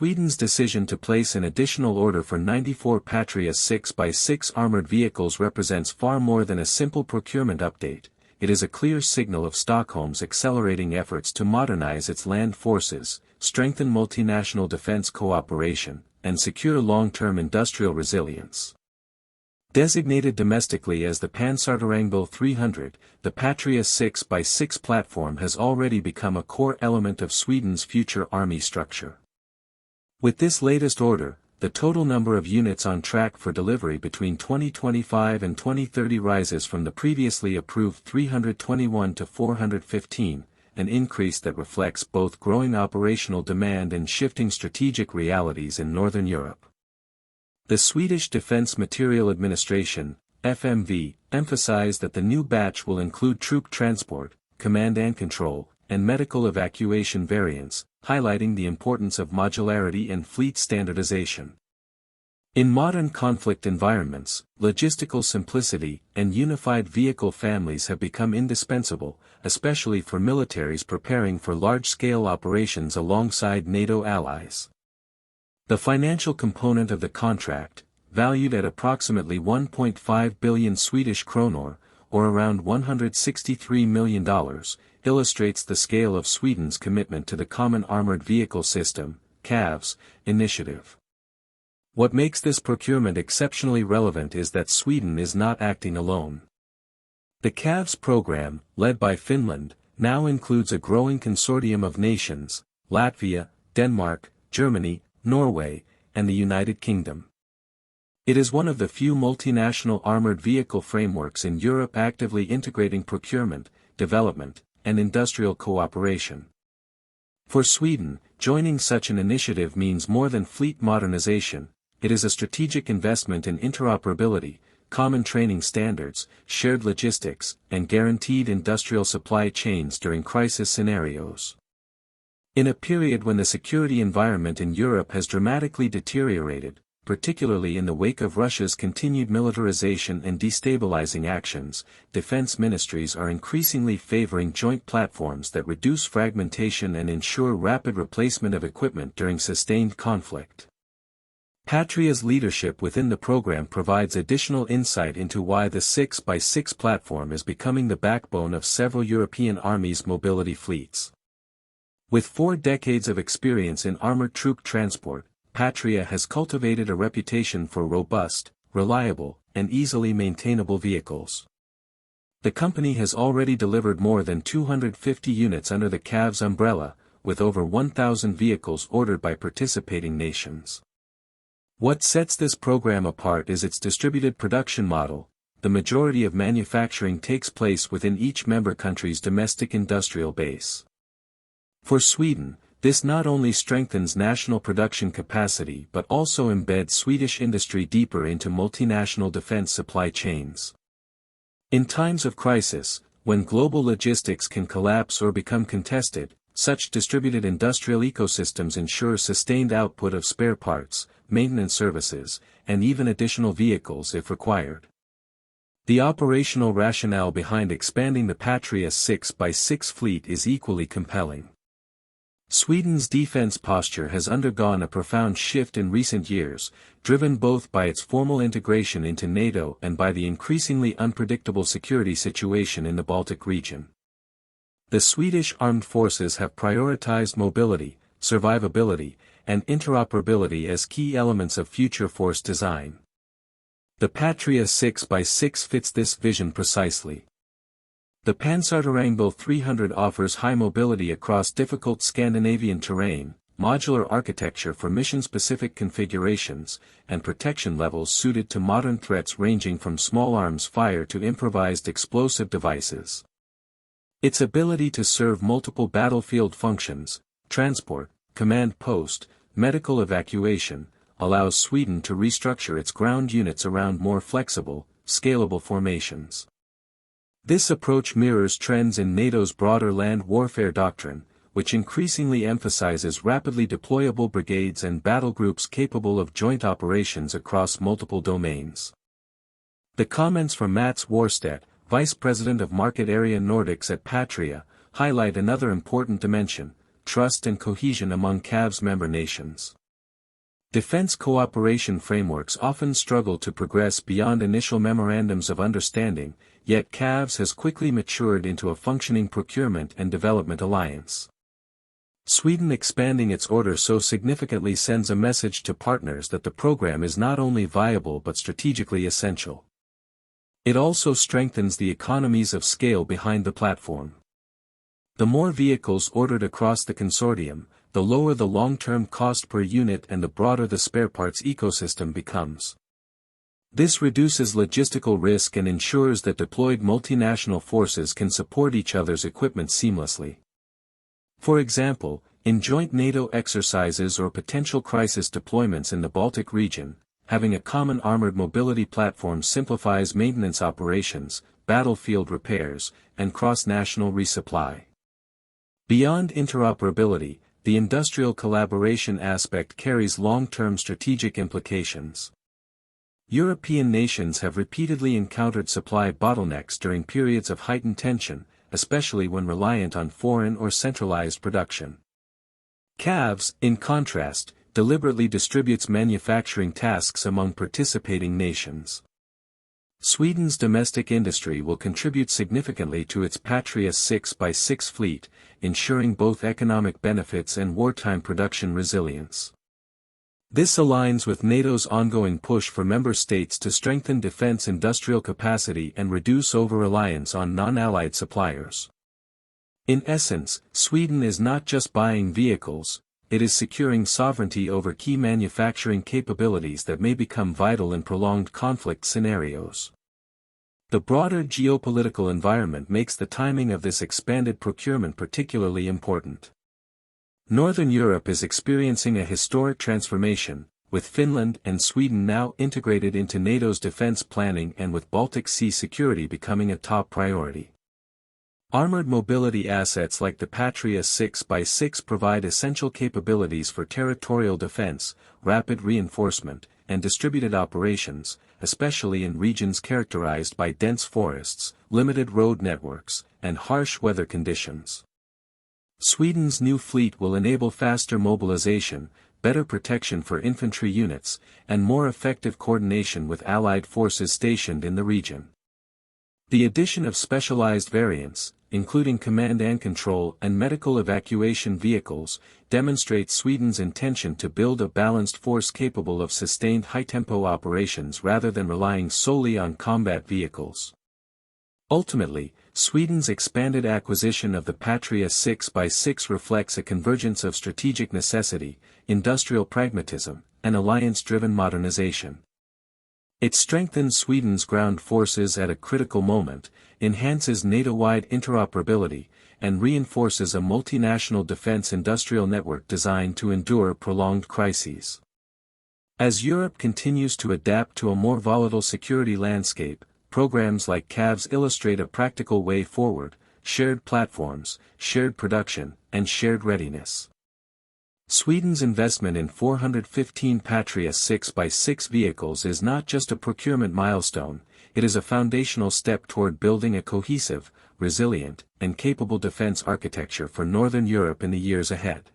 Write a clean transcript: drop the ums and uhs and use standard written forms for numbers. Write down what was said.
Sweden's decision to place an additional order for 94 Patria 6x6 armored vehicles represents far more than a simple procurement update. It is a clear signal of Stockholm's accelerating efforts to modernize its land forces, strengthen multinational defense cooperation, and secure long-term industrial resilience. Designated domestically as the Pansarterrängbil 300, the Patria 6x6 platform has already become a core element of Sweden's future army structure. With this latest order, the total number of units on track for delivery between 2025 and 2030 rises from the previously approved 321 to 415, an increase that reflects both growing operational demand and shifting strategic realities in Northern Europe. The Swedish Defence Materiel Administration, FMV, emphasized that the new batch will include troop transport, command and control, and medical evacuation variants, highlighting the importance of modularity and fleet standardization. In modern conflict environments, logistical simplicity and unified vehicle families have become indispensable, especially for militaries preparing for large-scale operations alongside NATO allies. The financial component of the contract, valued at approximately 1.5 billion Swedish kronor, or around $163 million, illustrates the scale of Sweden's commitment to the Common Armored Vehicle System, CAVS, initiative. What makes this procurement exceptionally relevant is that Sweden is not acting alone. The CAVS program, led by Finland, now includes a growing consortium of nations, Latvia, Denmark, Germany, Norway, and the United Kingdom. It is one of the few multinational armored vehicle frameworks in Europe actively integrating procurement, development, and industrial cooperation. For Sweden, joining such an initiative means more than fleet modernization. It is a strategic investment in interoperability, common training standards, shared logistics, and guaranteed industrial supply chains during crisis scenarios. In a period when the security environment in Europe has dramatically deteriorated, particularly in the wake of Russia's continued militarization and destabilizing actions, defense ministries are increasingly favoring joint platforms that reduce fragmentation and ensure rapid replacement of equipment during sustained conflict. Patria's leadership within the program provides additional insight into why the 6x6 platform is becoming the backbone of several European armies' mobility fleets. With 4 decades of experience in armored troop transport, Patria has cultivated a reputation for robust, reliable, and easily maintainable vehicles. The company has already delivered more than 250 units under the CAVS umbrella, with over 1,000 vehicles ordered by participating nations. What sets this program apart is its distributed production model. The majority of manufacturing takes place within each member country's domestic industrial base. For Sweden, this not only strengthens national production capacity but also embeds Swedish industry deeper into multinational defense supply chains. In times of crisis, when global logistics can collapse or become contested, such distributed industrial ecosystems ensure sustained output of spare parts, maintenance services, and even additional vehicles if required. The operational rationale behind expanding the Patria 6x6 fleet is equally compelling. Sweden's defense posture has undergone a profound shift in recent years, driven both by its formal integration into NATO and by the increasingly unpredictable security situation in the Baltic region. The Swedish armed forces have prioritized mobility, survivability, and interoperability as key elements of future force design. The Patria 6x6 fits this vision precisely. The Pansarterrängbil 300 offers high mobility across difficult Scandinavian terrain, modular architecture for mission-specific configurations, and protection levels suited to modern threats ranging from small arms fire to improvised explosive devices. Its ability to serve multiple battlefield functions, transport, command post, medical evacuation, allows Sweden to restructure its ground units around more flexible, scalable formations. This approach mirrors trends in NATO's broader land warfare doctrine, which increasingly emphasizes rapidly deployable brigades and battle groups capable of joint operations across multiple domains. The comments from Mats Warstedt, Vice President of Market Area Nordics at Patria, highlight another important dimension: trust and cohesion among CAVS member nations. Defense cooperation frameworks often struggle to progress beyond initial memorandums of understanding, yet CAVS has quickly matured into a functioning procurement and development alliance. Sweden expanding its order so significantly sends a message to partners that the program is not only viable but strategically essential. It also strengthens the economies of scale behind the platform. The more vehicles ordered across the consortium, the lower the long-term cost per unit and the broader the spare parts ecosystem becomes. This reduces logistical risk and ensures that deployed multinational forces can support each other's equipment seamlessly. For example, in joint NATO exercises or potential crisis deployments in the Baltic region, having a common armored mobility platform simplifies maintenance operations, battlefield repairs, and cross-national resupply. Beyond interoperability, the industrial collaboration aspect carries long-term strategic implications. European nations have repeatedly encountered supply bottlenecks during periods of heightened tension, especially when reliant on foreign or centralized production. CAVS, in contrast, deliberately distributes manufacturing tasks among participating nations. Sweden's domestic industry will contribute significantly to its Patria 6x6 fleet, ensuring both economic benefits and wartime production resilience. This aligns with NATO's ongoing push for member states to strengthen defense industrial capacity and reduce over-reliance on non-allied suppliers. In essence, Sweden is not just buying vehicles, it is securing sovereignty over key manufacturing capabilities that may become vital in prolonged conflict scenarios. The broader geopolitical environment makes the timing of this expanded procurement particularly important. Northern Europe is experiencing a historic transformation, with Finland and Sweden now integrated into NATO's defense planning and with Baltic Sea security becoming a top priority. Armored mobility assets like the Patria 6x6 provide essential capabilities for territorial defense, rapid reinforcement, and distributed operations, especially in regions characterized by dense forests, limited road networks, and harsh weather conditions. Sweden's new fleet will enable faster mobilization, better protection for infantry units, and more effective coordination with allied forces stationed in the region. The addition of specialized variants, including command and control and medical evacuation vehicles, demonstrates Sweden's intention to build a balanced force capable of sustained high-tempo operations rather than relying solely on combat vehicles. Ultimately, Sweden's expanded acquisition of the Patria 6x6 reflects a convergence of strategic necessity, industrial pragmatism, and alliance-driven modernization. It strengthens Sweden's ground forces at a critical moment, enhances NATO-wide interoperability, and reinforces a multinational defense industrial network designed to endure prolonged crises. As Europe continues to adapt to a more volatile security landscape, programs like CAVS illustrate a practical way forward: shared platforms, shared production, and shared readiness. Sweden's investment in 415 Patria 6x6 vehicles is not just a procurement milestone, it is a foundational step toward building a cohesive, resilient, and capable defense architecture for Northern Europe in the years ahead.